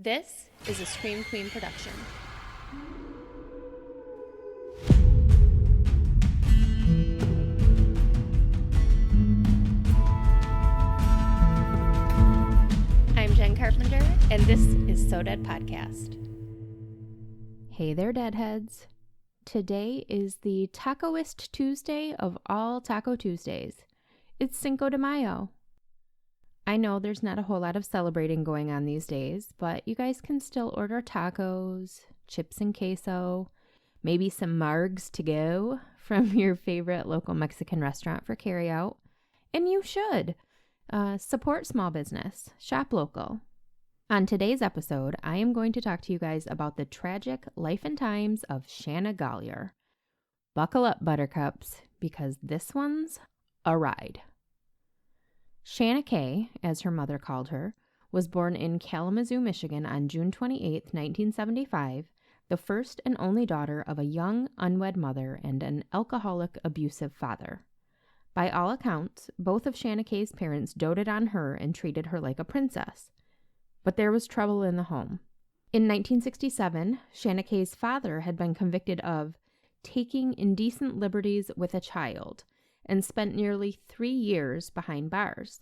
This is a Scream Queen production. I'm Jenn Carpenter, and this is So Dead Podcast. Hey there, Deadheads. Today is the Tacoist Tuesday of all Taco Tuesdays. It's Cinco de Mayo. I know there's not a whole lot of celebrating going on these days, but you guys can still order tacos, chips and queso, maybe some margs to go from your favorite local Mexican restaurant for carryout. And you should. Support small business. Shop local. On today's episode, I am going to talk to you guys about the tragic life and times of Shanna Gallier. Buckle up, buttercups, because this one's a ride. Shanna Kay, as her mother called her, was born in Kalamazoo, Michigan on June 28, 1975, the first and only daughter of a young, unwed mother and an alcoholic, abusive father. By all accounts, both of Shanna Kay's parents doted on her and treated her like a princess. But there was trouble in the home. In 1967, Shanna Kay's father had been convicted of taking indecent liberties with a child and spent nearly 3 years behind bars.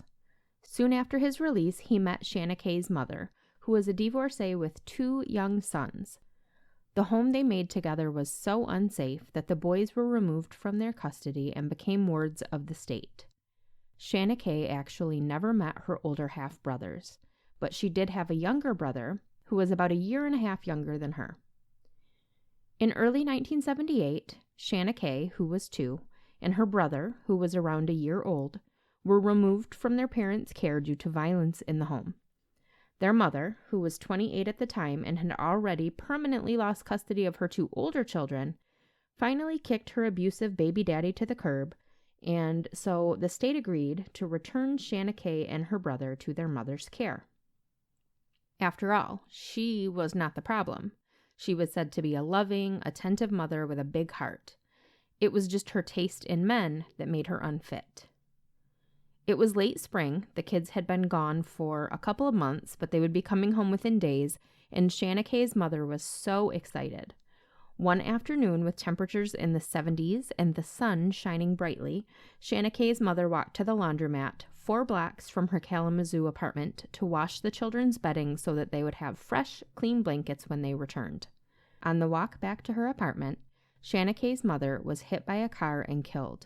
Soon after his release, he met Shanna Kay's mother, who was a divorcee with 2 young sons. The home they made together was so unsafe that the boys were removed from their custody and became wards of the state. Shanna Kay actually never met her older half-brothers, but she did have a younger brother who was about 1.5 years younger than her. In early 1978, Shanna Kay, who was 2, and her brother, who was around 1 year old, were removed from their parents' care due to violence in the home. Their mother, who was 28 at the time and had already permanently lost custody of her 2 older children, finally kicked her abusive baby daddy to the curb, and so the state agreed to return Shanna Kay and her brother to their mother's care. After all, she was not the problem. She was said to be a loving, attentive mother with a big heart. It was just her taste in men that made her unfit. It was late spring. The kids had been gone for a couple of months, but they would be coming home within days, and Shanna Kay's mother was so excited. One afternoon, with temperatures in the 70s and the sun shining brightly, Shanna Kay's mother walked to the laundromat 4 blocks from her Kalamazoo apartment to wash the children's bedding so that they would have fresh, clean blankets when they returned. On the walk back to her apartment, Shanna Kay's mother was hit by a car and killed.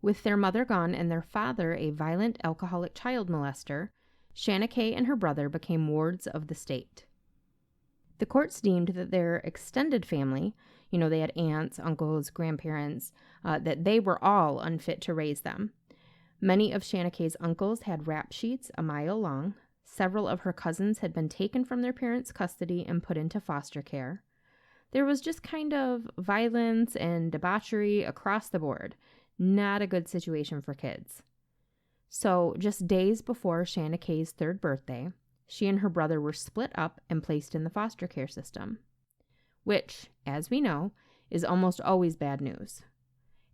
With their mother gone and their father a violent alcoholic child molester, Shanna Kay and her brother became wards of the state. The courts deemed that their extended family, they had aunts, uncles, grandparents, that they were all unfit to raise them. Many of Shanna Kay's uncles had rap sheets 1 mile long. Several of her cousins had been taken from their parents' custody and put into foster care. There was just kind of violence and debauchery across the board. Not a good situation for kids. So, just days before Shanna Kay's 3rd birthday, she and her brother were split up and placed in the foster care system, which, as we know, is almost always bad news.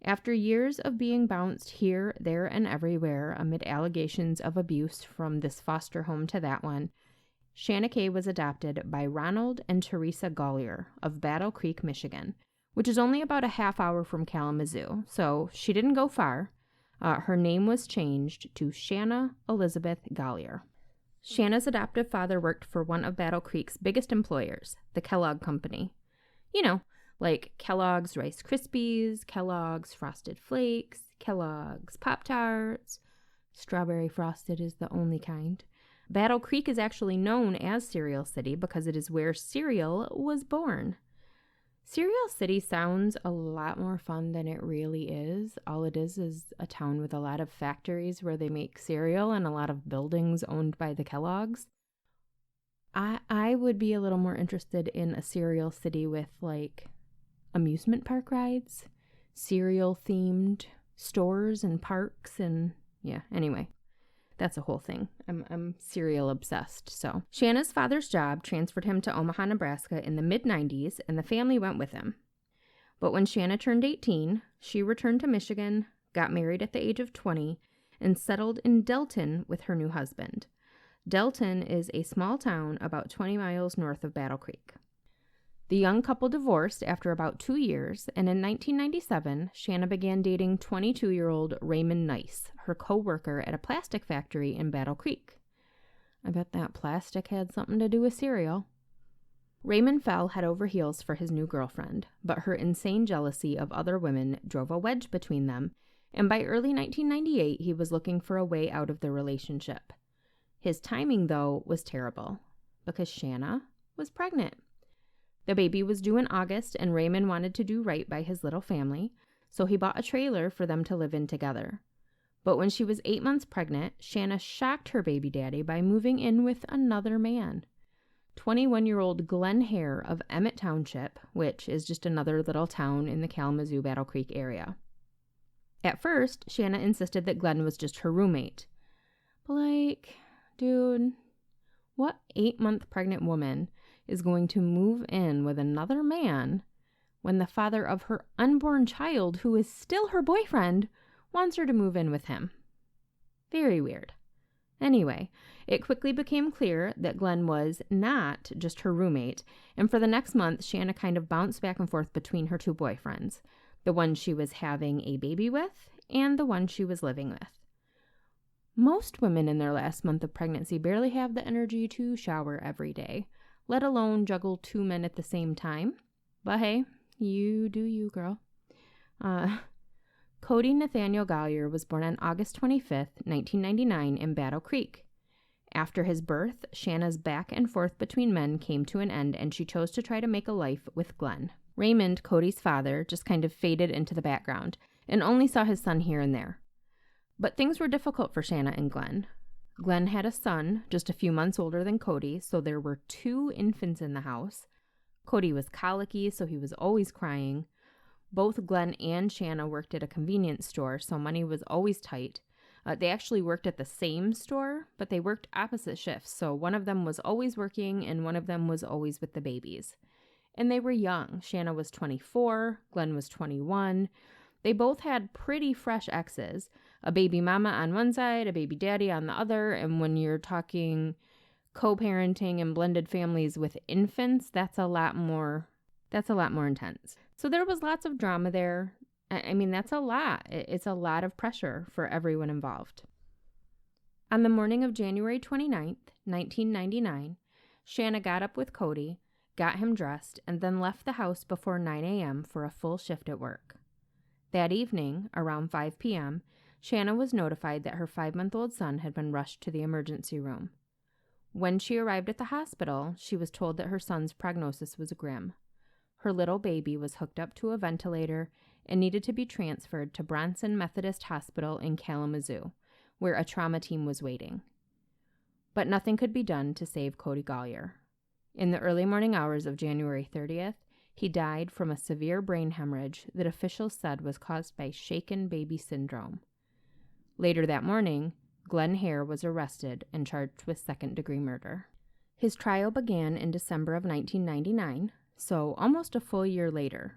After years of being bounced here, there, and everywhere amid allegations of abuse from this foster home to that one, Shanna Kay was adopted by Ronald and Teresa Gallier of Battle Creek, Michigan, which is only about a half hour from Kalamazoo, so she didn't go far. Her name was changed to Shanna Elizabeth Gallier. Shanna's adoptive father worked for one of Battle Creek's biggest employers, the Kellogg Company. Like Kellogg's Rice Krispies, Kellogg's Frosted Flakes, Kellogg's Pop-Tarts. Strawberry frosted is the only kind. Battle Creek is actually known as Cereal City because it is where cereal was born. Cereal City sounds a lot more fun than it really is. All it is a town with a lot of factories where they make cereal and a lot of buildings owned by the Kellogg's. I would be a little more interested in a Cereal City with, amusement park rides, cereal-themed stores and parks, and anyway. That's a whole thing. I'm cereal obsessed. So Shanna's father's job transferred him to Omaha, Nebraska in the mid-90s, and the family went with him. But when Shanna turned 18, she returned to Michigan, got married at the age of 20, and settled in Delton with her new husband. Delton is a small town about 20 miles north of Battle Creek. The young couple divorced after about 2 years, and in 1997, Shanna began dating 22-year-old Raymond Nice, her co-worker at a plastic factory in Battle Creek. I bet that plastic had something to do with cereal. Raymond fell head over heels for his new girlfriend, but her insane jealousy of other women drove a wedge between them, and by early 1998, he was looking for a way out of the relationship. His timing, though, was terrible, because Shanna was pregnant. The baby was due in August, and Raymond wanted to do right by his little family, so he bought a trailer for them to live in together. But when she was 8 months pregnant, Shanna shocked her baby daddy by moving in with another man. 21-year-old Glenn Hare of Emmett Township, which is just another little town in the Kalamazoo Battle Creek area. At first, Shanna insisted that Glenn was just her roommate. But dude, what 8-month pregnant woman is going to move in with another man when the father of her unborn child, who is still her boyfriend, wants her to move in with him? Very weird. Anyway, it quickly became clear that Glenn was not just her roommate, and for the next month, Shanna kind of bounced back and forth between her two boyfriends, the one she was having a baby with and the one she was living with. Most women in their last month of pregnancy barely have the energy to shower every day, let alone juggle 2 men at the same time. But hey, you do you, girl. Cody Nathaniel Gollier was born on August 25th, 1999 in Battle Creek. After his birth, Shanna's back and forth between men came to an end, and she chose to try to make a life with Glenn. Raymond, Cody's father, just kind of faded into the background and only saw his son here and there. But things were difficult for Shanna and Glenn. Glenn had a son just a few months older than Cody, so there were 2 infants in the house. Cody was colicky, so he was always crying. Both Glenn and Shanna worked at a convenience store, so money was always tight. They actually worked at the same store, but they worked opposite shifts, so one of them was always working and one of them was always with the babies. And they were young. Shanna was 24, Glenn was 21. They both had pretty fresh exes, a baby mama on one side, a baby daddy on the other, and when you're talking co-parenting and blended families with infants, that's a lot more intense. So there was lots of drama there. I mean, that's a lot. It's a lot of pressure for everyone involved. On the morning of January 29th, 1999, Shanna got up with Cody, got him dressed, and then left the house before 9 a.m. for a full shift at work. That evening, around 5 p.m., Shanna was notified that her 5-month-old son had been rushed to the emergency room. When she arrived at the hospital, she was told that her son's prognosis was grim. Her little baby was hooked up to a ventilator and needed to be transferred to Bronson Methodist Hospital in Kalamazoo, where a trauma team was waiting. But nothing could be done to save Cody Gollier. In the early morning hours of January 30th, he died from a severe brain hemorrhage that officials said was caused by shaken baby syndrome. Later that morning, Glenn Hare was arrested and charged with second-degree murder. His trial began in December of 1999, so almost a full year later.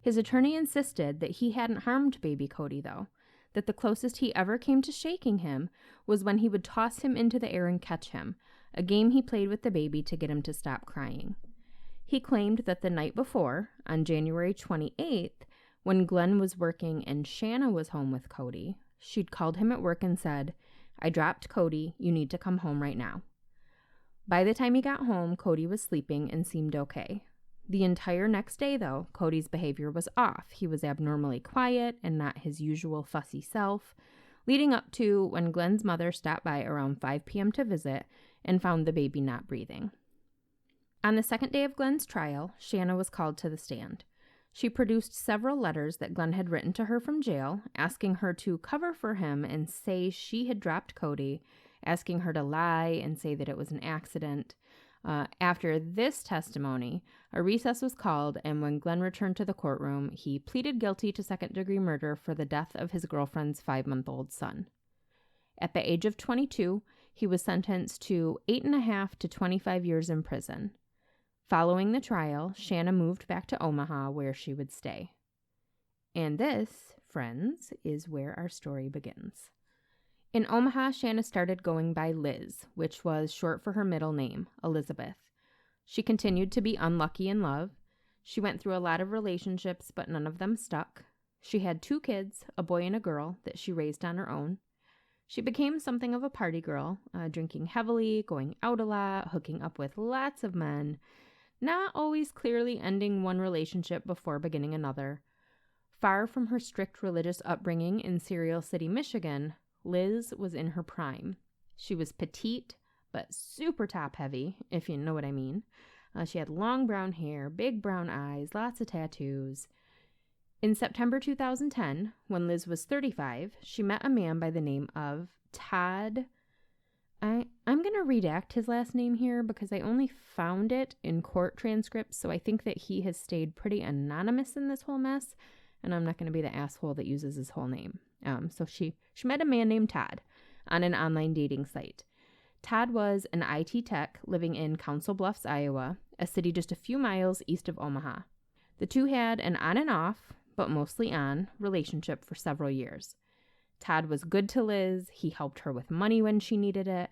His attorney insisted that he hadn't harmed baby Cody, though, that the closest he ever came to shaking him was when he would toss him into the air and catch him, a game he played with the baby to get him to stop crying. He claimed that the night before, on January 28th, when Glenn was working and Shanna was home with Cody, she'd called him at work and said, "I dropped Cody, you need to come home right now." By the time he got home, Cody was sleeping and seemed okay. The entire next day, though, Cody's behavior was off. He was abnormally quiet and not his usual fussy self, leading up to when Glenn's mother stopped by around 5 p.m. to visit and found the baby not breathing. On the second day of Glenn's trial, Shanna was called to the stand. She produced several letters that Glenn had written to her from jail, asking her to cover for him and say she had dropped Cody, asking her to lie and say that it was an accident. After this testimony, a recess was called, and when Glenn returned to the courtroom, he pleaded guilty to second-degree murder for the death of his girlfriend's 5-month-old son. At the age of 22, he was sentenced to 8.5 to 25 years in prison. Following the trial, Shanna moved back to Omaha, where she would stay. And this, friends, is where our story begins. In Omaha, Shanna started going by Liz, which was short for her middle name, Elizabeth. She continued to be unlucky in love. She went through a lot of relationships, but none of them stuck. She had 2 kids, a boy and a girl, that she raised on her own. She became something of a party girl, drinking heavily, going out a lot, hooking up with lots of men, not always clearly ending one relationship before beginning another. Far from her strict religious upbringing in Cereal City, Michigan, Liz was in her prime. She was petite, but super top-heavy, if you know what I mean. She had long brown hair, big brown eyes, lots of tattoos. In September 2010, when Liz was 35, she met a man by the name of Todd. I'm going to redact his last name here because I only found it in court transcripts, so I think that he has stayed pretty anonymous in this whole mess, and I'm not going to be the asshole that uses his whole name. So she met a man named Todd on an online dating site. Todd was an IT tech living in Council Bluffs, Iowa, a city just a few miles east of Omaha. The two had an on and off, but mostly on, relationship for several years. Todd was good to Liz. He helped her with money when she needed it,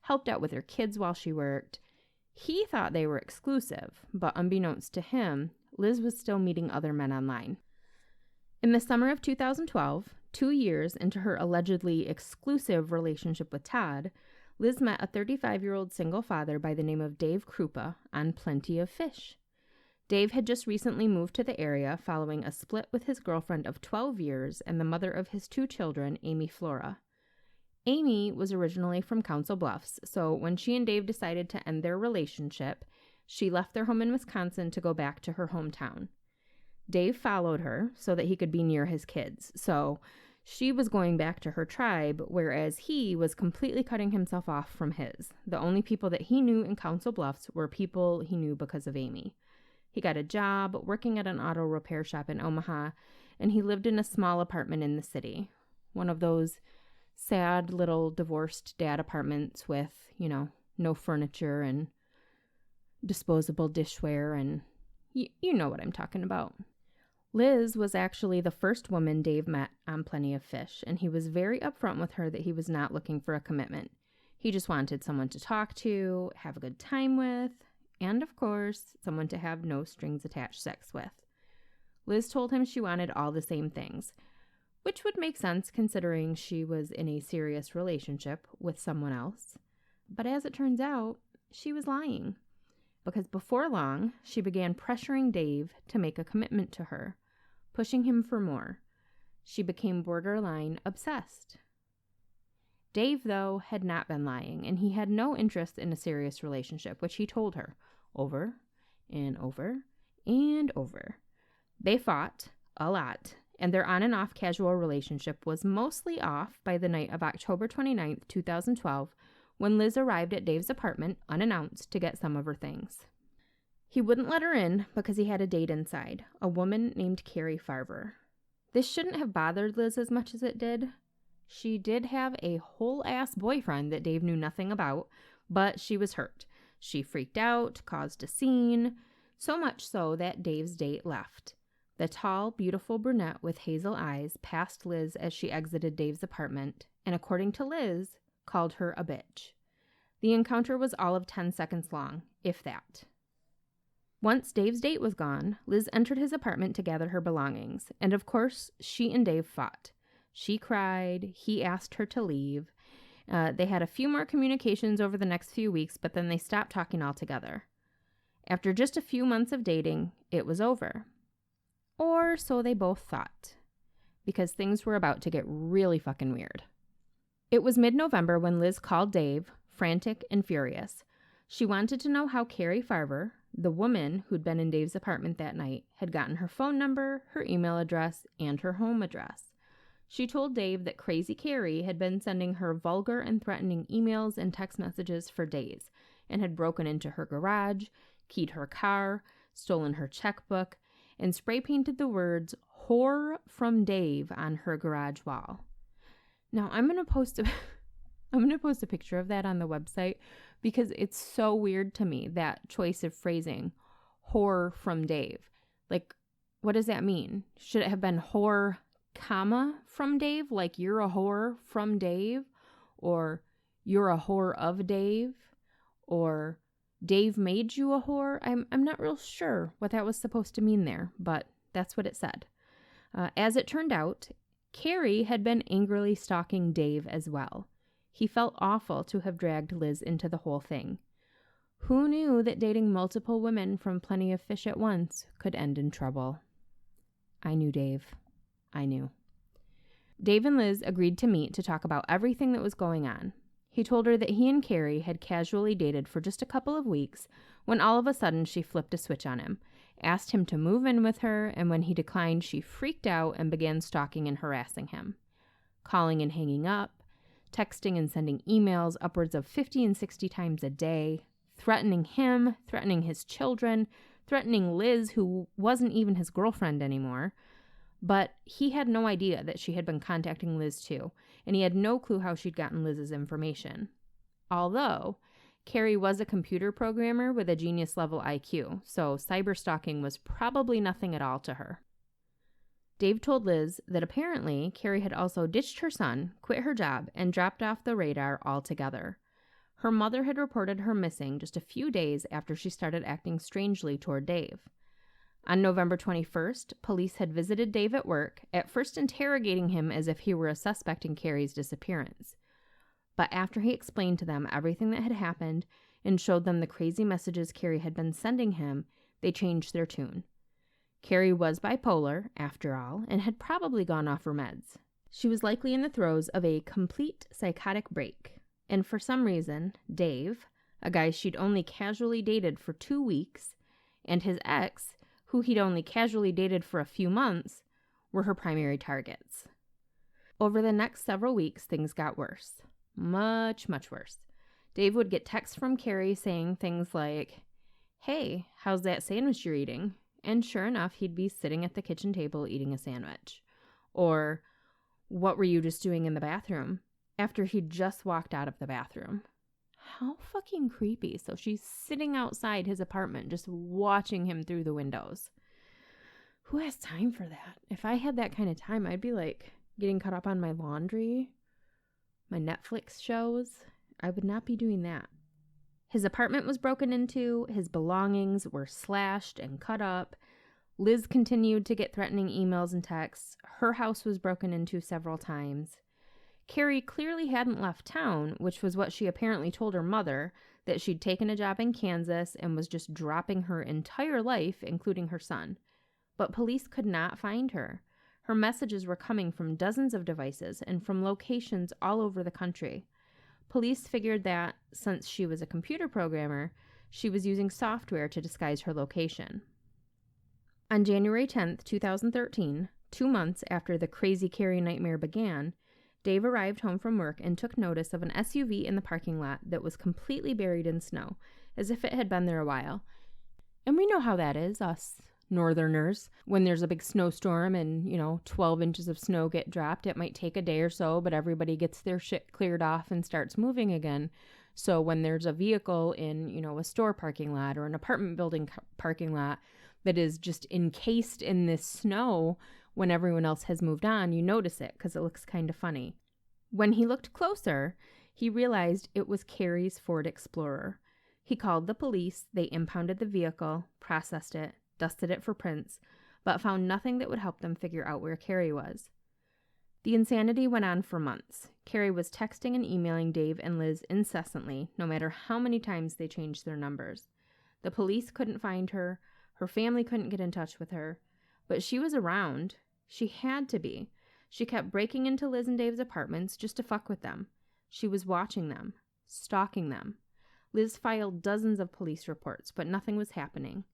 helped out with her kids while she worked. He thought they were exclusive, but unbeknownst to him, Liz was still meeting other men online. In the summer of 2012, 2 years into her allegedly exclusive relationship with Todd, Liz met a 35-year-old single father by the name of Dave Krupa on Plenty of Fish. Dave had just recently moved to the area following a split with his girlfriend of 12 years and the mother of his 2 children, Amy Flora. Amy was originally from Council Bluffs, so when she and Dave decided to end their relationship, she left their home in Wisconsin to go back to her hometown. Dave followed her so that he could be near his kids, so she was going back to her tribe, whereas he was completely cutting himself off from his. The only people that he knew in Council Bluffs were people he knew because of Amy. He got a job working at an auto repair shop in Omaha, and he lived in a small apartment in the city. One of those sad little divorced dad apartments with, no furniture and disposable dishware, and you know what I'm talking about. Liz was actually the first woman Dave met on Plenty of Fish, and he was very upfront with her that he was not looking for a commitment. He just wanted someone to talk to, have a good time with, and of course, someone to have no strings attached sex with. Liz told him she wanted all the same things, which would make sense considering she was in a serious relationship with someone else. But as it turns out, she was lying, because before long, she began pressuring Dave to make a commitment to her, pushing him for more. She became borderline obsessed. Dave, though, had not been lying, and he had no interest in a serious relationship, which he told her over and over and over. They fought a lot, and their on and off casual relationship was mostly off by the night of October 29th, 2012, when Liz arrived at Dave's apartment unannounced to get some of her things. He wouldn't let her in because he had a date inside, a woman named Carrie Farver. This shouldn't have bothered Liz as much as it did. She did have a whole-ass boyfriend that Dave knew nothing about, but she was hurt. She freaked out, caused a scene, so much so that Dave's date left. The tall, beautiful brunette with hazel eyes passed Liz as she exited Dave's apartment, and according to Liz, called her a bitch. The encounter was all of 10 seconds long, if that. Once Dave's date was gone, Liz entered his apartment to gather her belongings, and of course, she and Dave fought. She cried, he asked her to leave. They had a few more communications over the next few weeks, but then they stopped talking altogether. After just a few months of dating, it was over. Or so they both thought, because things were about to get really fucking weird. It was mid-November when Liz called Dave, frantic and furious. She wanted to know how Carrie Farver, the woman who'd been in Dave's apartment that night, had gotten her phone number, her email address, and her home address. She told Dave that Crazy Carrie had been sending her vulgar and threatening emails and text messages for days and had broken into her garage, keyed her car, stolen her checkbook, and spray-painted the words "Whore from Dave" on her garage wall. Now, I'm going to post a picture of that on the website because it's so weird to me, that choice of phrasing, "whore from Dave." Like, what does that mean? Should it have been "whore, comma, from Dave"? Like, you're a whore from Dave? or you're a whore of Dave, or Dave made you a whore. I'm not real sure what that was supposed to mean there, but that's what it said. As it turned out, Carrie had been angrily stalking Dave as well. He felt awful to have dragged Liz into the whole thing. Who knew that dating multiple women from Plenty of Fish at once could end in trouble? I knew Dave. I knew. Dave and Liz agreed to meet to talk about everything that was going on. He told her that he and Carrie had casually dated for just a couple of weeks when all of a sudden she flipped a switch on him, asked him to move in with her, and when he declined, she freaked out and began stalking and harassing him. Calling and hanging up, texting and sending emails upwards of 50 and 60 times a day, threatening him, threatening his children, threatening Liz, who wasn't even his girlfriend anymore. But he had no idea that she had been contacting Liz too, and he had no clue how she'd gotten Liz's information. Although, Carrie was a computer programmer with a genius-level IQ, so cyberstalking was probably nothing at all to her. Dave told Liz that apparently Carrie had also ditched her son, quit her job, and dropped off the radar altogether. Her mother had reported her missing just a few days after she started acting strangely toward Dave. On November 21st, police had visited Dave at work, at first interrogating him as if he were a suspect in Carrie's disappearance. But after he explained to them everything that had happened and showed them the crazy messages Carrie had been sending him, they changed their tune. Carrie was bipolar, after all, and had probably gone off her meds. She was likely in the throes of a complete psychotic break. And for some reason, Dave, a guy she'd only casually dated for 2 weeks, and his ex, who he'd only casually dated for a few months, were her primary targets. Over the next several weeks, things got worse. Much, much worse. Dave would get texts from Carrie saying things like, "Hey, how's that sandwich you're eating?" And sure enough, he'd be sitting at the kitchen table eating a sandwich. Or, "What were you just doing in the bathroom?" After he'd just walked out of the bathroom. How fucking creepy. So she's sitting outside his apartment just watching him through the windows. Who has time for that? If I had that kind of time, I'd be like getting caught up on my laundry, my Netflix shows. I would not be doing that. His apartment was broken into. His belongings were slashed and cut up. Liz continued to get threatening emails and texts. Her house was broken into several times. Carrie clearly hadn't left town, which was what she apparently told her mother, that she'd taken a job in Kansas and was just dropping her entire life, including her son. But police could not find her. Her messages were coming from dozens of devices and from locations all over the country. Police figured that, since she was a computer programmer, she was using software to disguise her location. On January 10th, 2013, 2 months after the crazy Carrie nightmare began, Dave arrived home from work and took notice of an SUV in the parking lot that was completely buried in snow, as if it had been there a while. And we know how that is, us northerners. When there's a big snowstorm and, 12 inches of snow get dropped, it might take a day or so, but everybody gets their shit cleared off and starts moving again. So when there's a vehicle in, a store parking lot or an apartment building parking lot that is just encased in this snow, when everyone else has moved on, you notice it because it looks kind of funny. When he looked closer, he realized it was Carrie's Ford Explorer. He called the police, they impounded the vehicle, processed it, dusted it for prints, but found nothing that would help them figure out where Carrie was. The insanity went on for months. Carrie was texting and emailing Dave and Liz incessantly, no matter how many times they changed their numbers. The police couldn't find her, her family couldn't get in touch with her, but she was around. She had to be. She kept breaking into Liz and Dave's apartments just to fuck with them. She was watching them, stalking them. Liz filed dozens of police reports, but nothing was happening.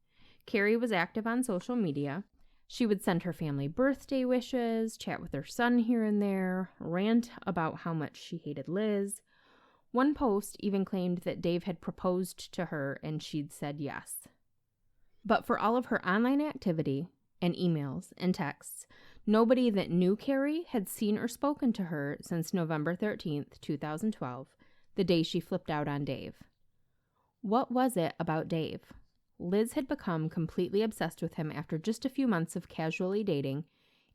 Carrie was active on social media. She would send her family birthday wishes, chat with her son here and there, rant about how much she hated Liz. One post even claimed that Dave had proposed to her and she'd said yes. But for all of her online activity and emails and texts, nobody that knew Carrie had seen or spoken to her since November 13th, 2012, the day she flipped out on Dave. What was it about Dave? Liz had become completely obsessed with him after just a few months of casually dating,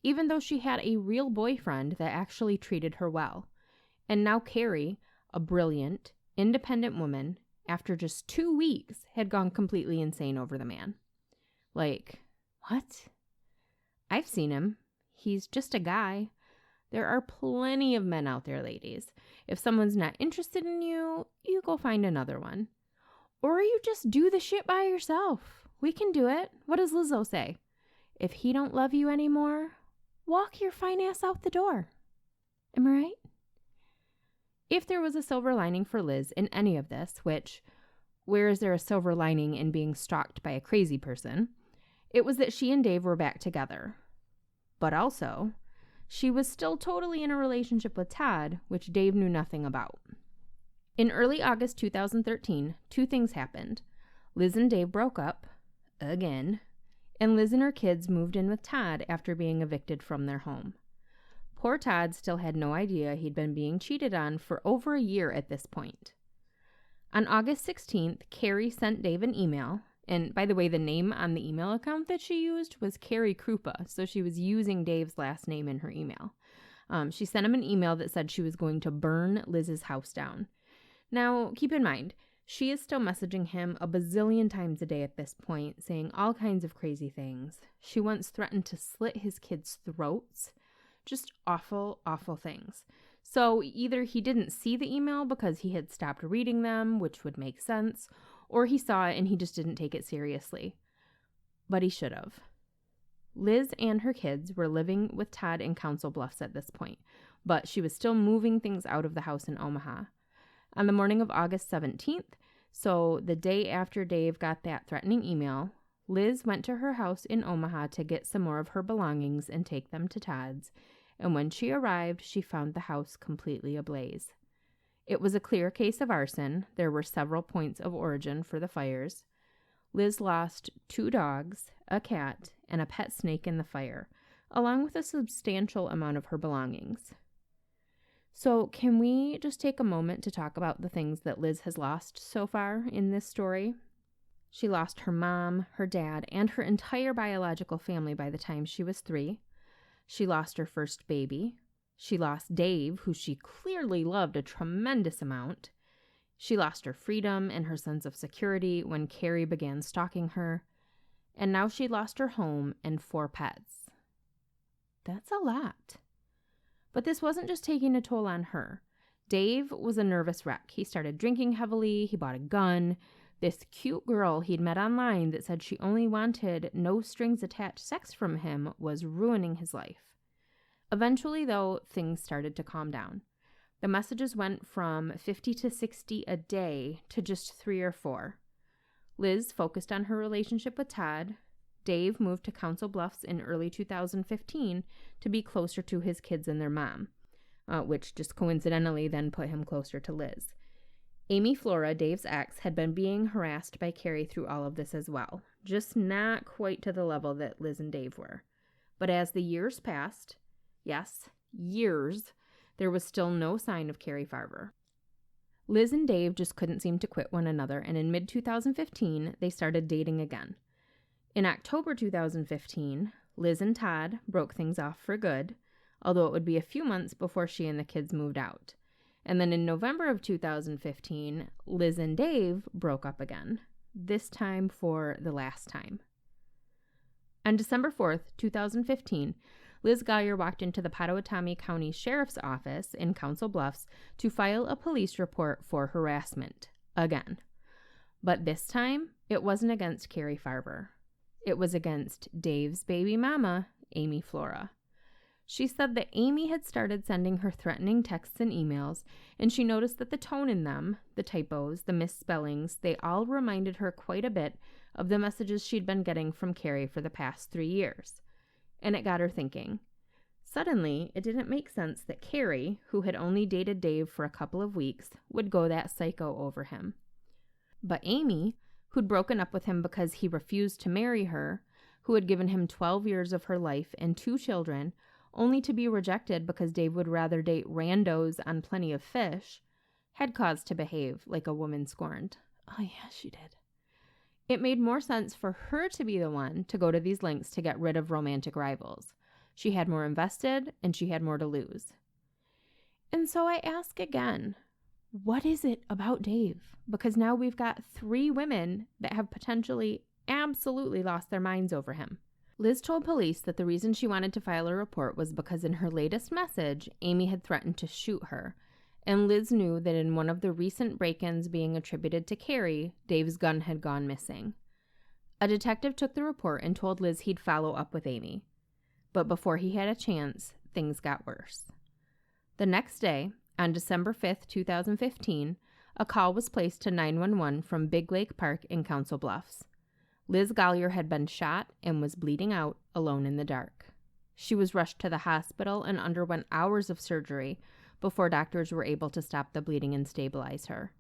even though she had a real boyfriend that actually treated her well. And now Carrie, a brilliant, independent woman, after just 2 weeks, had gone completely insane over the man. Like, what? I've seen him. He's just a guy. There are plenty of men out there, ladies. If someone's not interested in you, you go find another one. Or you just do the shit by yourself. We can do it. What does Lizzo say? If he don't love you anymore, walk your fine ass out the door. Am I right? If there was a silver lining for Liz in any of this, which, where is there a silver lining in being stalked by a crazy person? It was that she and Dave were back together. But also, she was still totally in a relationship with Todd, which Dave knew nothing about. In early August 2013, 2 things happened. Liz and Dave broke up, again, and Liz and her kids moved in with Todd after being evicted from their home. Poor Todd still had no idea he'd been being cheated on for over a year at this point. On August 16th, Carrie sent Dave an email, and by the way, the name on the email account that she used was Carrie Krupa, so she was using Dave's last name in her email. She sent him an email that said she was going to burn Liz's house down. Now, keep in mind, she is still messaging him a bazillion times a day at this point, saying all kinds of crazy things. She once threatened to slit his kids' throats. Just awful, awful things. So either he didn't see the email because he had stopped reading them, which would make sense, or he saw it and he just didn't take it seriously. But he should have. Liz and her kids were living with Todd in Council Bluffs at this point, but she was still moving things out of the house in Omaha. On the morning of August 17th, so the day after Dave got that threatening email, Liz went to her house in Omaha to get some more of her belongings and take them to Todd's, and when she arrived, she found the house completely ablaze. It was a clear case of arson. There were several points of origin for the fires. Liz lost 2 dogs, a cat, and a pet snake in the fire, along with a substantial amount of her belongings. So can we just take a moment to talk about the things that Liz has lost so far in this story? She lost her mom, her dad, and her entire biological family by the time she was 3. She lost her first baby. She lost Dave, who she clearly loved a tremendous amount. She lost her freedom and her sense of security when Carrie began stalking her. And now she lost her home and 4 pets. That's a lot. But this wasn't just taking a toll on her. Dave was a nervous wreck. He started drinking heavily. He bought a gun. This cute girl he'd met online that said she only wanted no strings attached sex from him was ruining his life. Eventually, though, things started to calm down. The messages went from 50 to 60 a day to just 3 or 4. Liz focused on her relationship with Todd. Dave moved to Council Bluffs in early 2015 to be closer to his kids and their mom, which just coincidentally then put him closer to Liz. Amy Flora, Dave's ex, had been being harassed by Carrie through all of this as well, just not quite to the level that Liz and Dave were. But as the years passed, yes, years, there was still no sign of Carrie Farver. Liz and Dave just couldn't seem to quit one another, and in mid-2015, they started dating again. In October 2015, Liz and Todd broke things off for good, although it would be a few months before she and the kids moved out. And then in November of 2015, Liz and Dave broke up again, this time for the last time. On December 4th, 2015, Liz Geyer walked into the Pottawatomie County Sheriff's Office in Council Bluffs to file a police report for harassment, again. But this time, it wasn't against Carrie Farver. It was against Dave's baby mama, Amy Flora. She said that Amy had started sending her threatening texts and emails, and she noticed that the tone in them, the typos, the misspellings, they all reminded her quite a bit of the messages she'd been getting from Carrie for the past 3 years. And it got her thinking. Suddenly, it didn't make sense that Carrie, who had only dated Dave for a couple of weeks, would go that psycho over him. But Amy, who'd broken up with him because he refused to marry her, who had given him 12 years of her life and 2 children, only to be rejected because Dave would rather date randos on Plenty of Fish, had cause to behave like a woman scorned. Oh yeah, she did. It made more sense for her to be the one to go to these lengths to get rid of romantic rivals. She had more invested, and she had more to lose. And so I ask again, what is it about Dave? Because now we've got 3 women that have potentially absolutely lost their minds over him. Liz told police that the reason she wanted to file a report was because in her latest message, Amy had threatened to shoot her. And Liz knew that in one of the recent break-ins being attributed to Carrie, Dave's gun had gone missing. A detective took the report and told Liz he'd follow up with Amy. But before he had a chance, things got worse. The next day, on December 5th, 2015, a call was placed to 911 from Big Lake Park in Council Bluffs. Liz Gollier had been shot and was bleeding out alone in the dark. She was rushed to the hospital and underwent hours of surgery before doctors were able to stop the bleeding and stabilize her.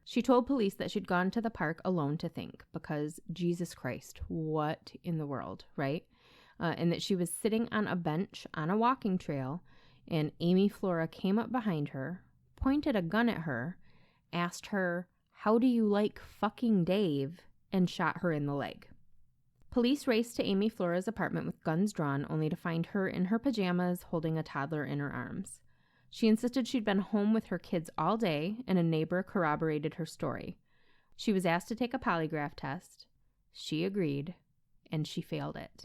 She told police that she'd gone to the park alone to think, because Jesus Christ, what in the world, right? And that she was sitting on a bench on a walking trail, and Amy Flora came up behind her, pointed a gun at her, asked her, "How do you like fucking Dave?" and shot her in the leg. Police raced to Amy Flora's apartment with guns drawn, only to find her in her pajamas holding a toddler in her arms. She insisted she'd been home with her kids all day, and a neighbor corroborated her story. She was asked to take a polygraph test. She agreed, and she failed it.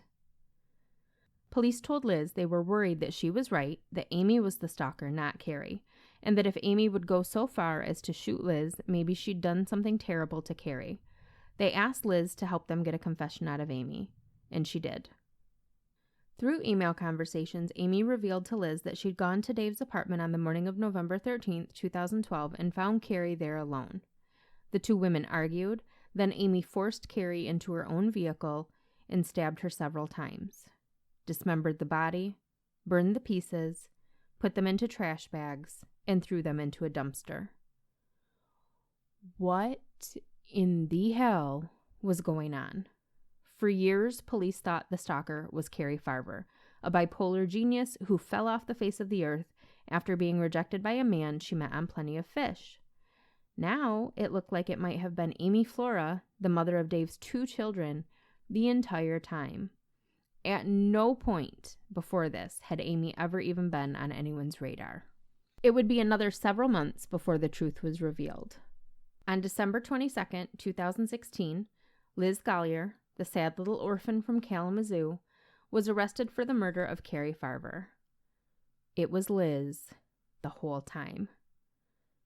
Police told Liz they were worried that she was right, that Amy was the stalker, not Carrie, and that if Amy would go so far as to shoot Liz, maybe she'd done something terrible to Carrie. They asked Liz to help them get a confession out of Amy, and she did. Through email conversations, Amy revealed to Liz that she'd gone to Dave's apartment on the morning of November 13th, 2012, and found Carrie there alone. The 2 women argued, then Amy forced Carrie into her own vehicle and stabbed her several times, dismembered the body, burned the pieces, put them into trash bags, and threw them into a dumpster. What in the hell was going on? For years, police thought the stalker was Carrie Farver, a bipolar genius who fell off the face of the earth after being rejected by a man she met on Plenty of Fish. Now, it looked like it might have been Amy Flora, the mother of Dave's 2 children, the entire time. At no point before this had Amy ever even been on anyone's radar. It would be another several months before the truth was revealed. On December 22nd, 2016, Liz Gollier, the sad little orphan from Kalamazoo, was arrested for the murder of Carrie Farver. It was Liz the whole time.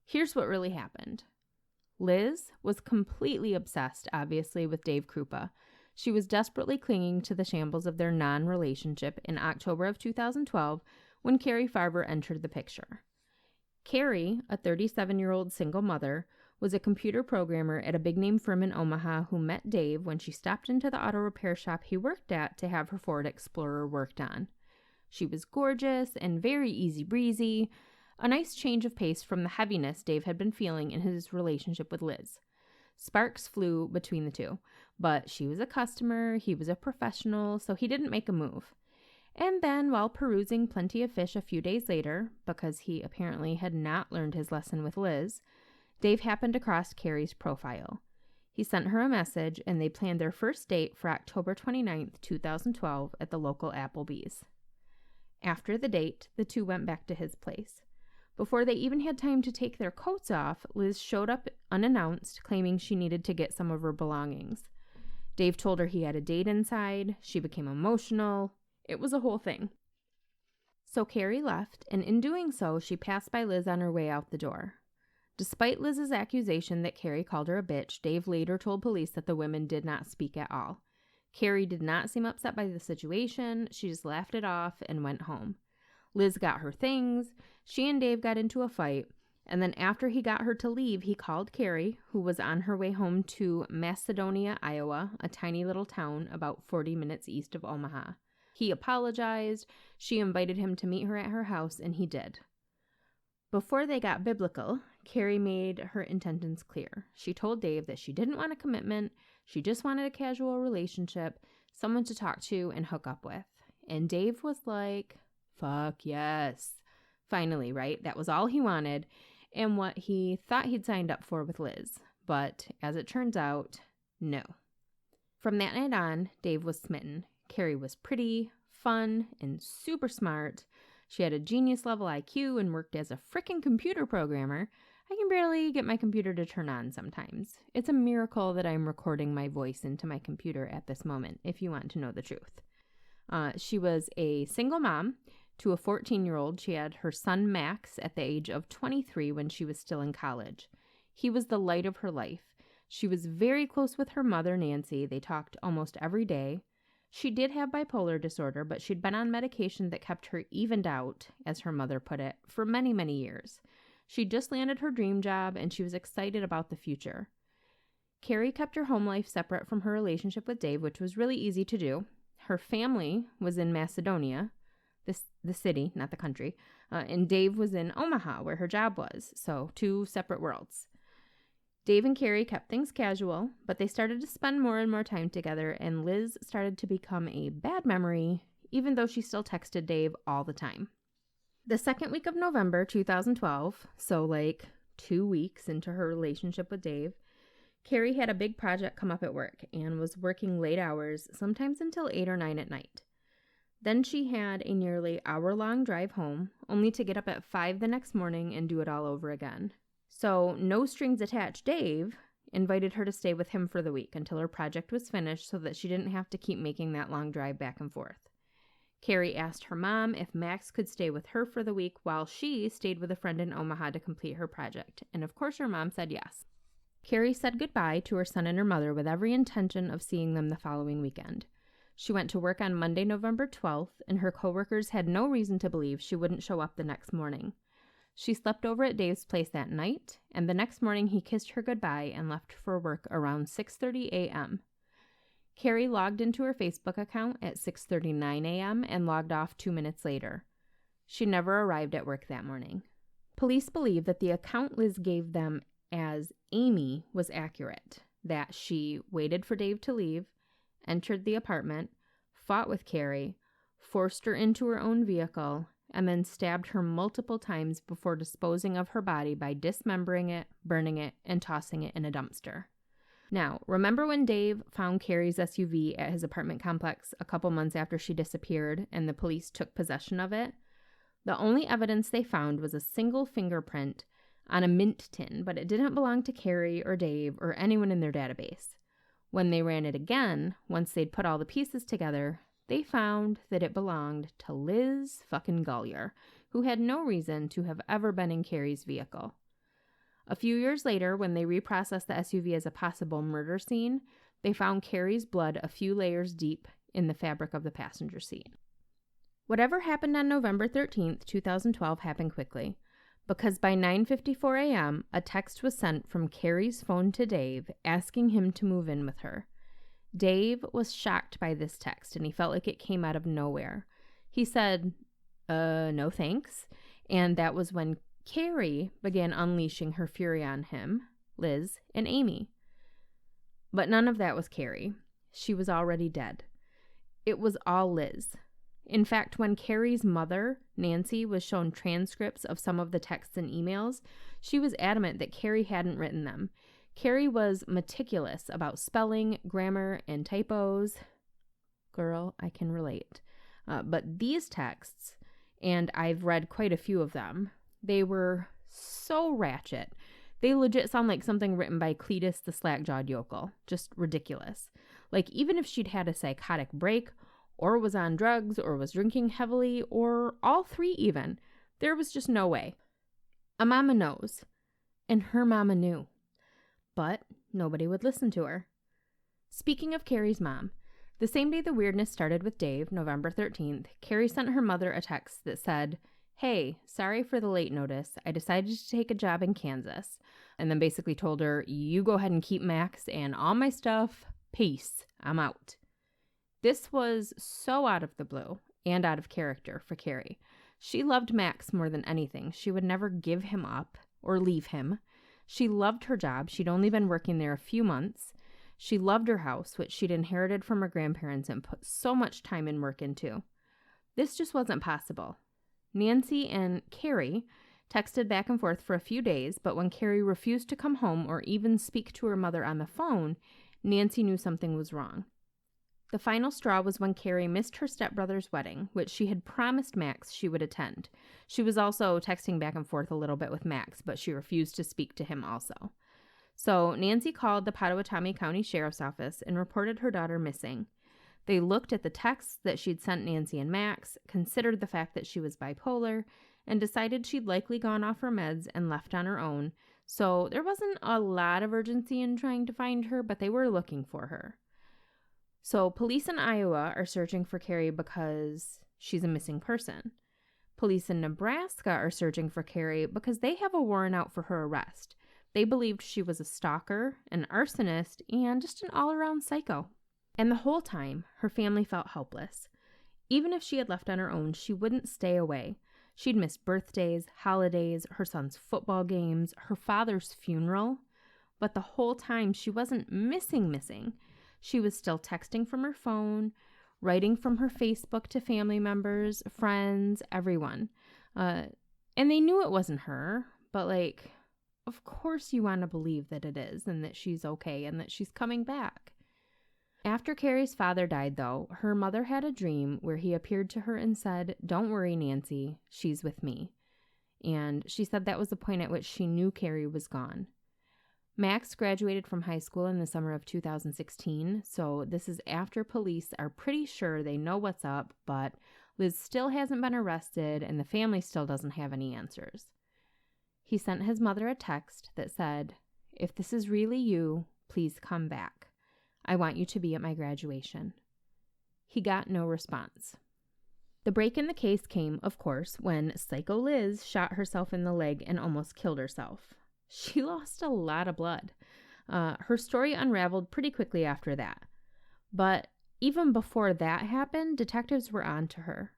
Here's what really happened. Liz was completely obsessed, obviously, with Dave Krupa. She was desperately clinging to the shambles of their non-relationship in October of 2012 when Carrie Farver entered the picture. Carrie, a 37-year-old single mother, was a computer programmer at a big-name firm in Omaha who met Dave when she stopped into the auto repair shop he worked at to have her Ford Explorer worked on. She was gorgeous and very easy-breezy, a nice change of pace from the heaviness Dave had been feeling in his relationship with Liz. Sparks flew between the 2, but she was a customer, he was a professional, so he didn't make a move. And then, while perusing Plenty of Fish a few days later, because he apparently had not learned his lesson with Liz, Dave happened across Carrie's profile. He sent her a message, and they planned their first date for October 29th, 2012 at the local Applebee's. After the date, the 2 went back to his place. Before they even had time to take their coats off, Liz showed up unannounced, claiming she needed to get some of her belongings. Dave told her he had a date inside. She became emotional. It was a whole thing. So Carrie left, and in doing so, she passed by Liz on her way out the door. Despite Liz's accusation that Carrie called her a bitch, Dave later told police that the women did not speak at all. Carrie did not seem upset by the situation. She just laughed it off and went home. Liz got her things. She and Dave got into a fight. And then after he got her to leave, he called Carrie, who was on her way home to Macedonia, Iowa, a tiny little town about 40 minutes east of Omaha. He apologized. She invited him to meet her at her house, and he did. Before they got biblical, Carrie made her intentions clear. She told Dave that she didn't want a commitment, she just wanted a casual relationship, someone to talk to and hook up with. And Dave was like, fuck yes. Finally, right? That was all he wanted and what he thought he'd signed up for with Liz. But as it turns out, no. From that night on, Dave was smitten. Carrie was pretty, fun, and super smart. She had a genius level IQ and worked as a frickin' computer programmer. I can barely get my computer to turn on sometimes. It's a miracle that I'm recording my voice into my computer at this moment, if you want to know the truth. She was a single mom to a 14-year-old. She had her son Max at the age of 23 when she was still in college. He was the light of her life. She was very close with her mother, Nancy. They talked almost every day. She did have bipolar disorder, but she'd been on medication that kept her evened out, as her mother put it, for many, many years. She just landed her dream job, and she was excited about the future. Carrie kept her home life separate from her relationship with Dave, which was really easy to do. Her family was in Macedonia, the city, not the country, and Dave was in Omaha, where her job was, so 2 separate worlds. Dave and Carrie kept things casual, but they started to spend more and more time together, and Liz started to become a bad memory, even though she still texted Dave all the time. The second week of November 2012, so like 2 weeks into her relationship with Dave, Carrie had a big project come up at work and was working late hours, sometimes until 8 or 9 at night. Then she had a nearly hour-long drive home, only to get up at 5 the next morning and do it all over again. So, no strings attached, Dave invited her to stay with him for the week until her project was finished so that she didn't have to keep making that long drive back and forth. Carrie asked her mom if Max could stay with her for the week while she stayed with a friend in Omaha to complete her project, and of course her mom said yes. Carrie said goodbye to her son and her mother with every intention of seeing them the following weekend. She went to work on Monday, November 12th, and her coworkers had no reason to believe she wouldn't show up the next morning. She slept over at Dave's place that night, and the next morning he kissed her goodbye and left for work around 6:30 a.m. Carrie logged into her Facebook account at 6:39 a.m. and logged off 2 minutes later. She never arrived at work that morning. Police believe that the account Liz gave them as Amy was accurate, that she waited for Dave to leave, entered the apartment, fought with Carrie, forced her into her own vehicle, and then stabbed her multiple times before disposing of her body by dismembering it, burning it, and tossing it in a dumpster. Now, remember when Dave found Carrie's SUV at his apartment complex a couple months after she disappeared and the police took possession of it? The only evidence they found was a single fingerprint on a mint tin, but it didn't belong to Carrie or Dave or anyone in their database. When they ran it again, once they'd put all the pieces together, they found that it belonged to Liz fucking Gullier, who had no reason to have ever been in Carrie's vehicle. A few years later, when they reprocessed the SUV as a possible murder scene, they found Carrie's blood a few layers deep in the fabric of the passenger seat. Whatever happened on November 13th, 2012 happened quickly, because by 9:54 a.m., a text was sent from Carrie's phone to Dave asking him to move in with her. Dave was shocked by this text, and he felt like it came out of nowhere. He said, no thanks, and that was when Carrie began unleashing her fury on him, Liz, and Amy. But none of that was Carrie. She was already dead. It was all Liz. In fact, when Carrie's mother, Nancy, was shown transcripts of some of the texts and emails, she was adamant that Carrie hadn't written them. Carrie was meticulous about spelling, grammar, and typos. Girl, I can relate. But these texts, and I've read quite a few of them, they were so ratchet. They legit sound like something written by Cletus the slack-jawed yokel. Just ridiculous. Like, even if she'd had a psychotic break, or was on drugs, or was drinking heavily, or all three even, there was just no way. A mama knows. And her mama knew. But nobody would listen to her. Speaking of Carrie's mom, the same day the weirdness started with Dave, November 13th, Carrie sent her mother a text that said, "Hey, sorry for the late notice. I decided to take a job in Kansas." And then basically told her, "You go ahead and keep Max and all my stuff. Peace. I'm out." This was so out of the blue and out of character for Carrie. She loved Max more than anything. She would never give him up or leave him. She loved her job. She'd only been working there a few months. She loved her house, which she'd inherited from her grandparents and put so much time and work into. This just wasn't possible. Nancy and Carrie texted back and forth for a few days, but when Carrie refused to come home or even speak to her mother on the phone, Nancy knew something was wrong. The final straw was when Carrie missed her stepbrother's wedding, which she had promised Max she would attend. She was also texting back and forth a little bit with Max, but she refused to speak to him also. So Nancy called the Pottawatomie County Sheriff's Office and reported her daughter missing. They looked at the texts that she'd sent Nancy and Max, considered the fact that she was bipolar, and decided she'd likely gone off her meds and left on her own. So there wasn't a lot of urgency in trying to find her, but they were looking for her. So police in Iowa are searching for Carrie because she's a missing person. Police in Nebraska are searching for Carrie because they have a warrant out for her arrest. They believed she was a stalker, an arsonist, and just an all-around psycho. And the whole time, her family felt helpless. Even if she had left on her own, she wouldn't stay away. She'd missed birthdays, holidays, her son's football games, her father's funeral. But the whole time, she wasn't missing. She was still texting from her phone, writing from her Facebook to family members, friends, everyone. And they knew it wasn't her, but of course you want to believe that it is and that she's okay and that she's coming back. After Carrie's father died, though, her mother had a dream where he appeared to her and said, "Don't worry, Nancy, she's with me." And she said that was the point at which she knew Carrie was gone. Max graduated from high school in the summer of 2016, so this is after police are pretty sure they know what's up, but Liz still hasn't been arrested and the family still doesn't have any answers. He sent his mother a text that said, "If this is really you, please come back. I want you to be at my graduation." He got no response. The break in the case came, of course, when Psycho Liz shot herself in the leg and almost killed herself. She lost a lot of blood. Her story unraveled pretty quickly after that. But even before that happened, detectives were on to her.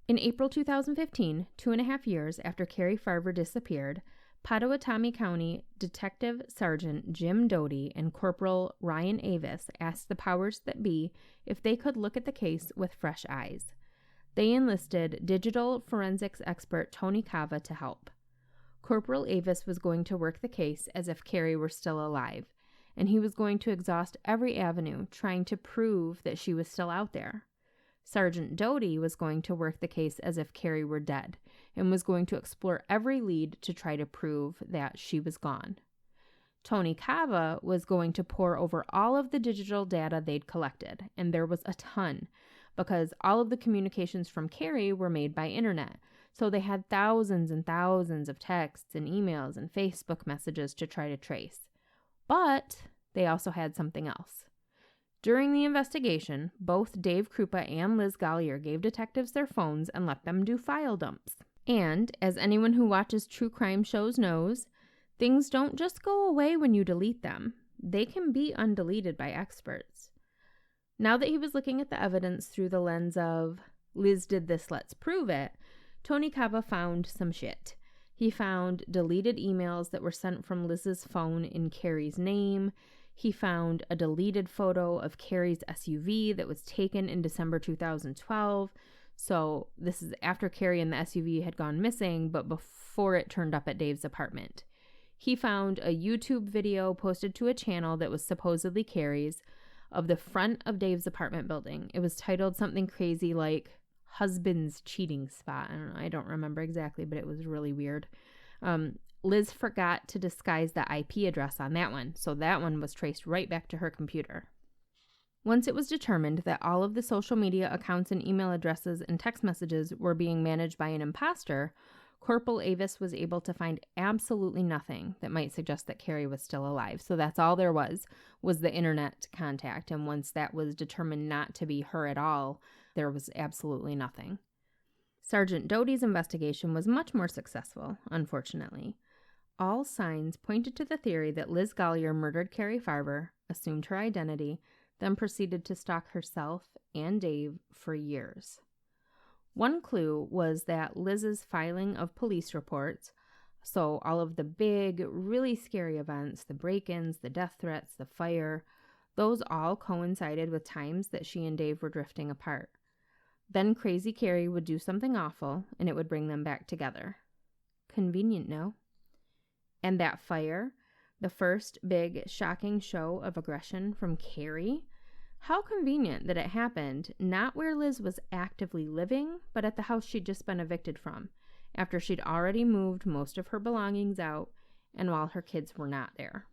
In April 2015, 2.5 years after Carrie Farver disappeared, Pottawatomie County Detective Sergeant Jim Doty and Corporal Ryan Avis asked the powers that be if they could look at the case with fresh eyes. They enlisted digital forensics expert Tony Cava to help. Corporal Avis was going to work the case as if Carrie were still alive, and he was going to exhaust every avenue trying to prove that she was still out there. Sergeant Doty was going to work the case as if Carrie were dead, and was going to explore every lead to try to prove that she was gone. Tony Cava was going to pore over all of the digital data they'd collected, and there was a ton, because all of the communications from Carrie were made by internet, so they had thousands and thousands of texts and emails and Facebook messages to try to trace. But they also had something else. During the investigation, both Dave Krupa and Liz Gallier gave detectives their phones and let them do file dumps. And, as anyone who watches true crime shows knows, things don't just go away when you delete them. They can be undeleted by experts. Now that he was looking at the evidence through the lens of, Liz did this, let's prove it, Tony Cava found some shit. He found deleted emails that were sent from Liz's phone in Carrie's name. He found a deleted photo of Carrie's SUV that was taken in December 2012. So this is after Carrie and the SUV had gone missing, but before it turned up at Dave's apartment. He found a YouTube video posted to a channel that was supposedly Carrie's of the front of Dave's apartment building. It was titled something crazy like husband's cheating spot. I don't remember exactly, but it was really weird. Liz forgot to disguise the IP address on that one, so that one was traced right back to her computer. Once it was determined that all of the social media accounts and email addresses and text messages were being managed by an imposter, Corporal Avis was able to find absolutely nothing that might suggest that Carrie was still alive. So that's all there was the internet contact. And once that was determined not to be her at all, there was absolutely nothing. Sergeant Doty's investigation was much more successful, unfortunately. All signs pointed to the theory that Liz Gallier murdered Carrie Farver, assumed her identity, then proceeded to stalk herself and Dave for years. One clue was that Liz's filing of police reports, so all of the big, really scary events, the break-ins, the death threats, the fire, those all coincided with times that she and Dave were drifting apart. Then Crazy Carrie would do something awful, and it would bring them back together. Convenient, no? And that fire, the first big, shocking show of aggression from Carrie, How convenient that it happened not where Liz was actively living, but at the house she'd just been evicted from, after she'd already moved most of her belongings out and while her kids were not there.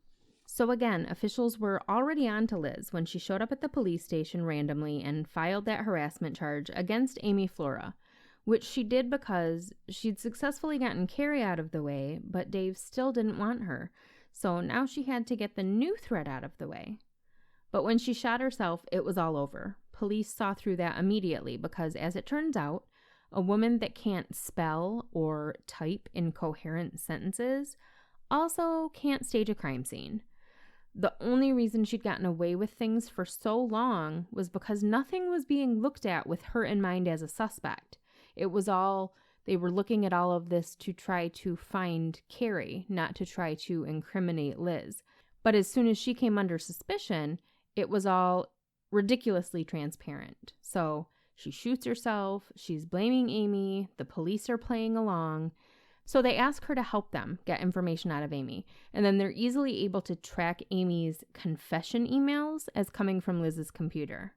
So again, officials were already on to Liz when she showed up at the police station randomly and filed that harassment charge against Amy Flora, which she did because she'd successfully gotten Carrie out of the way, but Dave still didn't want her, so now she had to get the new threat out of the way. But when she shot herself, it was all over. Police saw through that immediately because, as it turns out, a woman that can't spell or type in coherent sentences also can't stage a crime scene. The only reason she'd gotten away with things for so long was because nothing was being looked at with her in mind as a suspect. It was all, they were looking at all of this to try to find Carrie, not to try to incriminate Liz. But as soon as she came under suspicion, it was all ridiculously transparent. So she shoots herself, she's blaming Amy, the police are playing along. So they ask her to help them get information out of Amy, and then they're easily able to track Amy's confession emails as coming from Liz's computer.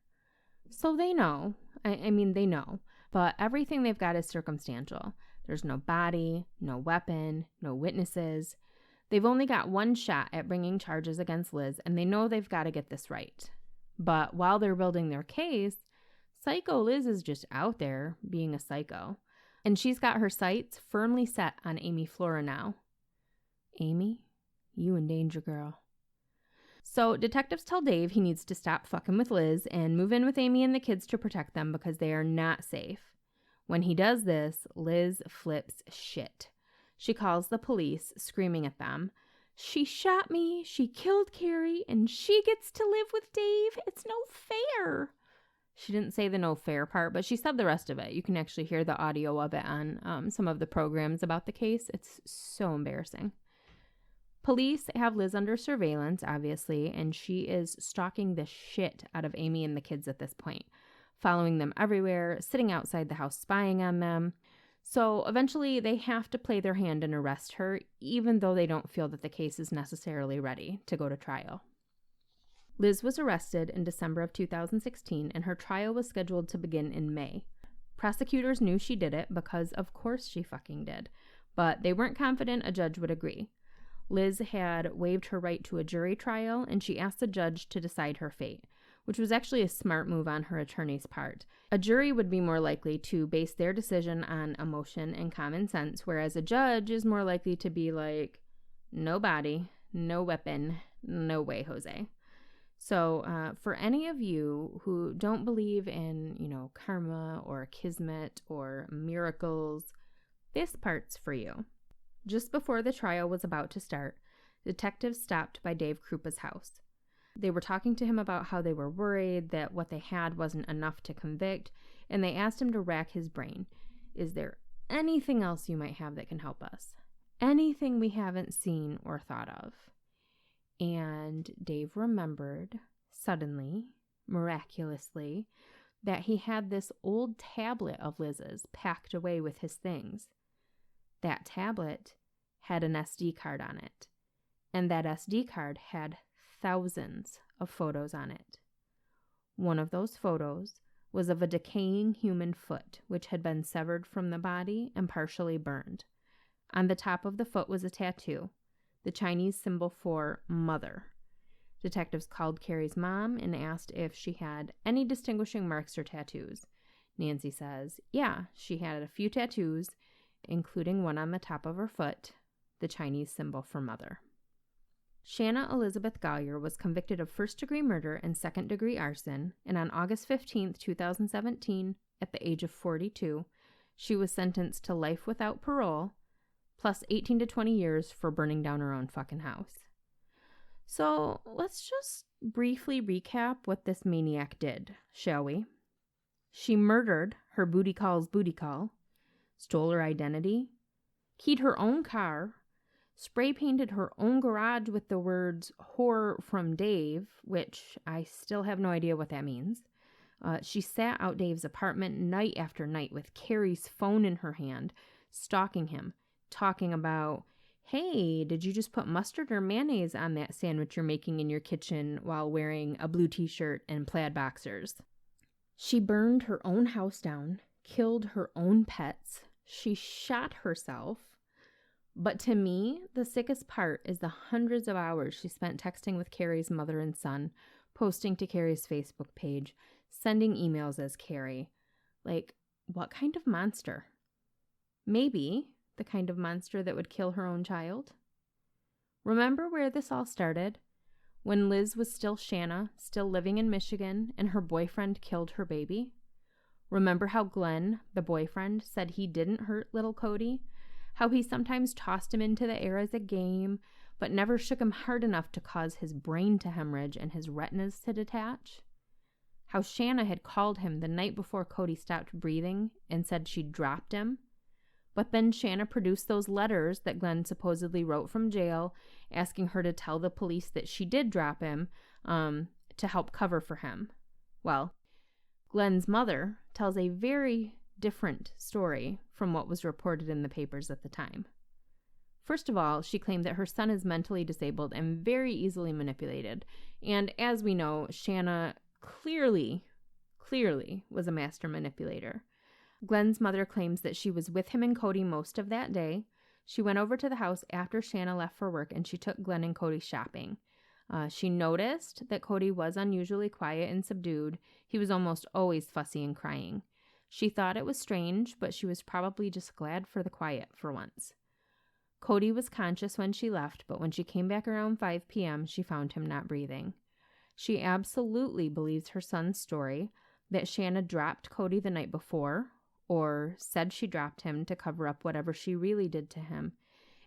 So they know, they know, but everything they've got is circumstantial. There's no body, no weapon, no witnesses. They've only got one shot at bringing charges against Liz, and they know they've got to get this right. But while they're building their case, Psycho Liz is just out there being a psycho. And she's got her sights firmly set on Amy Flora now. Amy, you in danger, girl. So detectives tell Dave he needs to stop fucking with Liz and move in with Amy and the kids to protect them because they are not safe. When he does this, Liz flips shit. She calls the police, screaming at them. She shot me, she killed Carrie, and she gets to live with Dave. It's no fair. She didn't say the no fair part, but she said the rest of it. You can actually hear the audio of it on some of the programs about the case. It's so embarrassing. Police have Liz under surveillance, obviously, and she is stalking the shit out of Amy and the kids at this point, following them everywhere, sitting outside the house spying on them. So eventually they have to play their hand and arrest her, even though they don't feel that the case is necessarily ready to go to trial. Liz was arrested in December of 2016, and her trial was scheduled to begin in May. Prosecutors knew she did it because, of course, she fucking did, but they weren't confident a judge would agree. Liz had waived her right to a jury trial, and she asked the judge to decide her fate, which was actually a smart move on her attorney's part. A jury would be more likely to base their decision on emotion and common sense, whereas a judge is more likely to be like, no body, no weapon, no way, Jose. So for any of you who don't believe in, karma or kismet or miracles, this part's for you. Just before the trial was about to start, detectives stopped by Dave Krupa's house. They were talking to him about how they were worried that what they had wasn't enough to convict, and they asked him to rack his brain. Is there anything else you might have that can help us? Anything we haven't seen or thought of? And Dave remembered, suddenly, miraculously, that he had this old tablet of Liz's packed away with his things. That tablet had an SD card on it, and that SD card had thousands of photos on it. One of those photos was of a decaying human foot, which had been severed from the body and partially burned. On the top of the foot was a tattoo, the Chinese symbol for mother. Detectives called Carrie's mom and asked if she had any distinguishing marks or tattoos. Nancy says, yeah, she had a few tattoos, including one on the top of her foot, the Chinese symbol for mother. Shanna Elizabeth Gollier was convicted of first-degree murder and second-degree arson, and on August 15, 2017, at the age of 42, she was sentenced to life without parole, plus 18 to 20 years for burning down her own fucking house. So let's just briefly recap what this maniac did, shall we? She murdered her booty call's booty call, stole her identity, keyed her own car, spray painted her own garage with the words "whore from Dave," which I still have no idea what that means. She sat out Dave's apartment night after night with Carrie's phone in her hand, stalking him, talking about Hey, did you just put mustard or mayonnaise on that sandwich you're making in your kitchen while wearing a blue t-shirt and plaid boxers? She burned her own house down, killed her own pets. She shot herself. But to me, the sickest part is the hundreds of hours she spent texting with Carrie's mother and son, posting to Carrie's Facebook page, sending emails as Carrie. Like, what kind of monster? Maybe the kind of monster that would kill her own child. Remember where this all started? When Liz was still Shanna, still living in Michigan, and her boyfriend killed her baby? Remember how Glenn, the boyfriend, said he didn't hurt little Cody? How he sometimes tossed him into the air as a game, but never shook him hard enough to cause his brain to hemorrhage and his retinas to detach? How Shanna had called him the night before Cody stopped breathing and said she dropped him? But then Shanna produced those letters that Glenn supposedly wrote from jail, asking her to tell the police that she did drop him to help cover for him. Well, Glenn's mother tells a very different story from what was reported in the papers at the time. First of all, she claimed that her son is mentally disabled and very easily manipulated. And as we know, Shanna clearly was a master manipulator. Glenn's mother claims that she was with him and Cody most of that day. She went over to the house after Shanna left for work and she took Glenn and Cody shopping. She noticed that Cody was unusually quiet and subdued. He was almost always fussy and crying. She thought it was strange, but she was probably just glad for the quiet for once. Cody was conscious when she left, but when she came back around 5 p.m., she found him not breathing. She absolutely believes her son's story that Shanna dropped Cody the night before, or said she dropped him to cover up whatever she really did to him.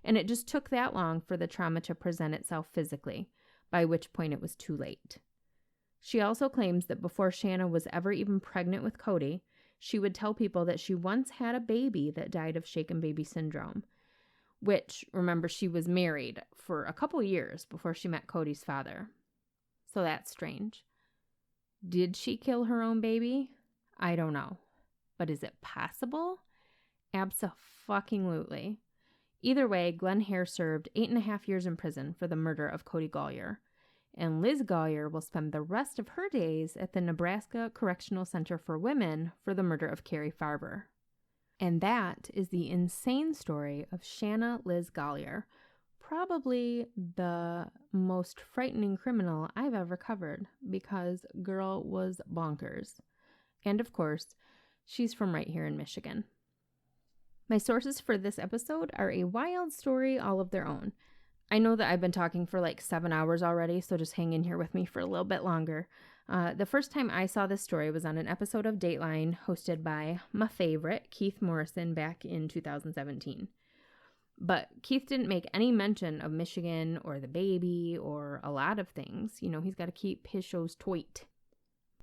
And it just took that long for the trauma to present itself physically, by which point it was too late. She also claims that before Shanna was ever even pregnant with Cody, she would tell people that she once had a baby that died of shaken baby syndrome, which, remember, she was married for a couple years before she met Cody's father. So that's strange. Did she kill her own baby? I don't know. But is it possible? Abso-fucking-lutely. Either way, Glenn Hare served 8.5 years in prison for the murder of Cody Gollier. And Liz Gollier will spend the rest of her days at the Nebraska Correctional Center for Women for the murder of Carrie Farber. And that is the insane story of Shanna Liz Gollier, probably the most frightening criminal I've ever covered, because girl was bonkers. And of course, she's from right here in Michigan. My sources for this episode are a wild story all of their own. I know that I've been talking for like 7 hours already, so just hang in here with me for a little bit longer. The first time I saw this story was on an episode of Dateline hosted by my favorite, Keith Morrison, back in 2017. But Keith didn't make any mention of Michigan or the baby or a lot of things. You know, he's got to keep his shows tight.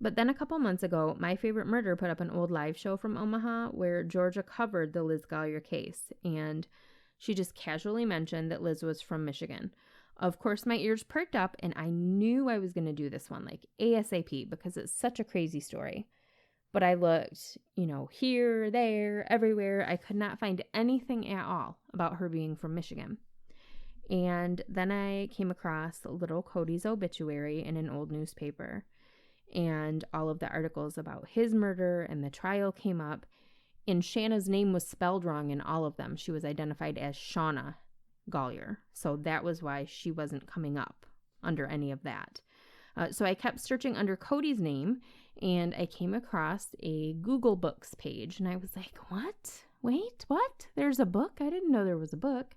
But then a couple months ago, My Favorite Murder put up an old live show from Omaha where Georgia covered the Liz Gollier case, and she just casually mentioned that Liz was from Michigan. Of course, my ears perked up, and I knew I was going to do this one, like ASAP, because it's such a crazy story. But I looked, here, there, everywhere. I could not find anything at all about her being from Michigan. And then I came across little Cody's obituary in an old newspaper. And all of the articles about his murder and the trial came up, and Shanna's name was spelled wrong in all of them. She was identified as Shauna Gollier, so that was why she wasn't coming up under any of that. So I kept searching under Cody's name, and I came across a Google Books page, and I was like, what? Wait, what? There's a book? I didn't know there was a book.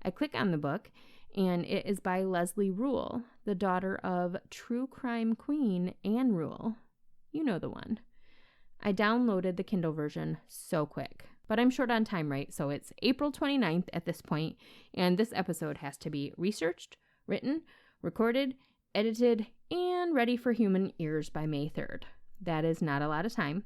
I click on the book, and it is by Leslie Rule, the daughter of true crime queen Anne Rule. You know the one. I downloaded the Kindle version so quick, but I'm short on time, right? So it's April 29th at this point, and this episode has to be researched, written, recorded, edited, and ready for human ears by May 3rd. That is not a lot of time.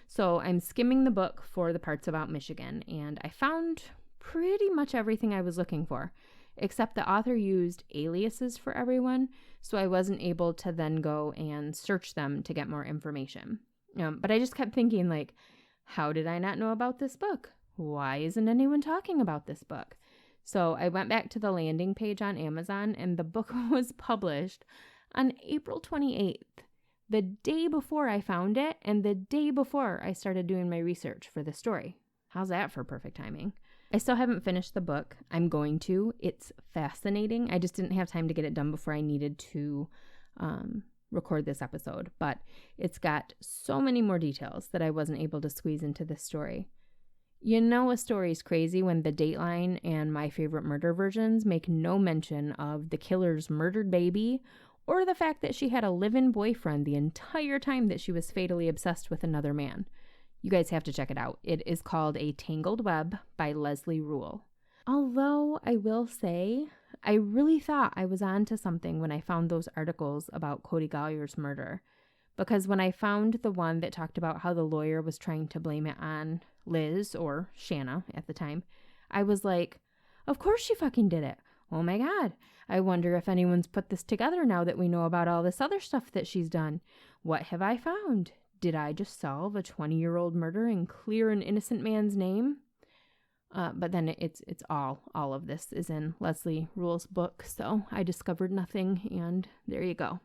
So I'm skimming the book for the parts about Michigan, and I found pretty much everything I was looking for, except the author used aliases for everyone, so I wasn't able to then go and search them to get more information. But I just kept thinking, like, how did I not know about this book? Why isn't anyone talking about this book? So I went back to the landing page on Amazon, and the book was published on April 28th, the day before I found it and the day before I started doing my research for the story. How's that for perfect timing? I still haven't finished the book. I'm going to. It's fascinating. I just didn't have time to get it done before I needed to record this episode. But it's got so many more details that I wasn't able to squeeze into this story. You know a story's crazy when the Dateline and My Favorite Murder versions make no mention of the killer's murdered baby or the fact that she had a live-in boyfriend the entire time that she was fatally obsessed with another man. You guys have to check it out. It is called A Tangled Web by Leslie Rule. Although I will say, I really thought I was onto something when I found those articles about Cody Collier's murder. Because when I found the one that talked about how the lawyer was trying to blame it on Liz, or Shanna at the time, I was like, of course she fucking did it. Oh my God. I wonder if anyone's put this together now that we know about all this other stuff that she's done. What have I found? Did I just solve a 20-year-old murder and clear an innocent man's name? But then it's all of this is in Leslie Rule's book, so I discovered nothing, and there you go.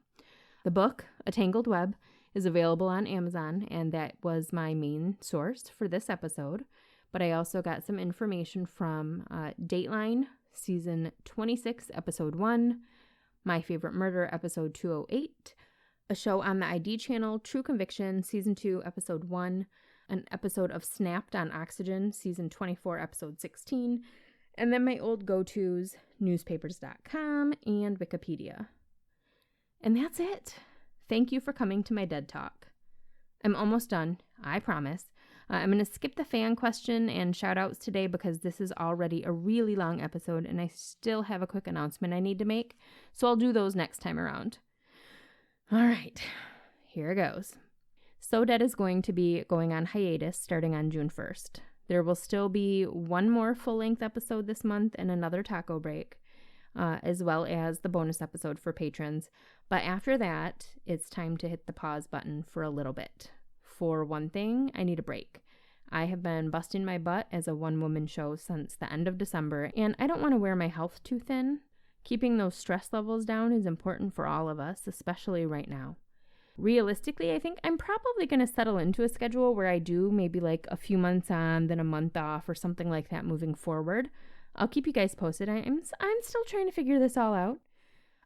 The book, A Tangled Web, is available on Amazon, and that was my main source for this episode. But I also got some information from Dateline, Season 26, Episode 1, My Favorite Murder, Episode 208, a show on the ID channel, True Conviction, Season 2, Episode 1, an episode of Snapped on Oxygen, Season 24, Episode 16, and then my old go-tos, newspapers.com and Wikipedia. And that's it. Thank you for coming to my Dead Talk. I'm almost done, I promise. I'm going to skip the fan question and shout-outs today because this is already a really long episode and I still have a quick announcement I need to make, so I'll do those next time around. All right, here it goes. So Dead is going to be going on hiatus starting on June 1st. There will still be one more full-length episode this month and another taco break, as well as the bonus episode for patrons. But after that, it's time to hit the pause button for a little bit. For one thing, I need a break. I have been busting my butt as a one-woman show since the end of December, and I don't want to wear my health too thin. Keeping those stress levels down is important for all of us, especially right now. Realistically, I think I'm probably going to settle into a schedule where I do maybe like a few months on, then a month off or something like that moving forward. I'll keep you guys posted. I'm still trying to figure this all out.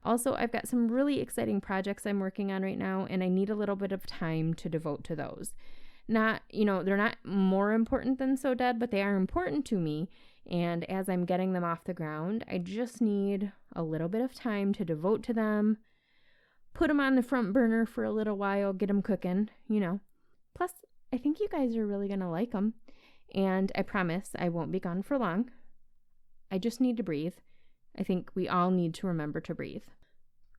Also, I've got some really exciting projects I'm working on right now, and I need a little bit of time to devote to those. They're not more important than So Dead, but they are important to me. And as I'm getting them off the ground, I just need a little bit of time to devote to them, put them on the front burner for a little while, get them cooking, Plus, I think you guys are really going to like them. And I promise I won't be gone for long. I just need to breathe. I think we all need to remember to breathe.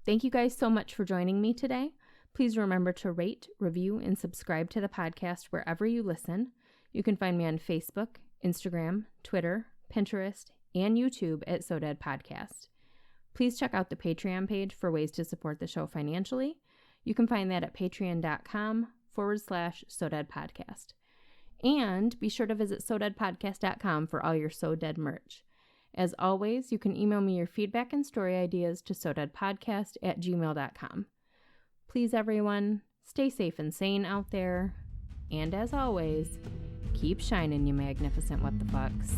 Thank you guys so much for joining me today. Please remember to rate, review, and subscribe to the podcast wherever you listen. You can find me on Facebook, Instagram, Twitter, Pinterest, and YouTube at So Dead Podcast. Please check out the Patreon page for ways to support the show financially. You can find that at patreon.com/So Dead Podcast. And be sure to visit SoDeadPodcast.com for all your So Dead merch. As always, you can email me your feedback and story ideas to SoDeadPodcast@gmail.com. Please, everyone, stay safe and sane out there. And as always, keep shining, you magnificent what the fucks.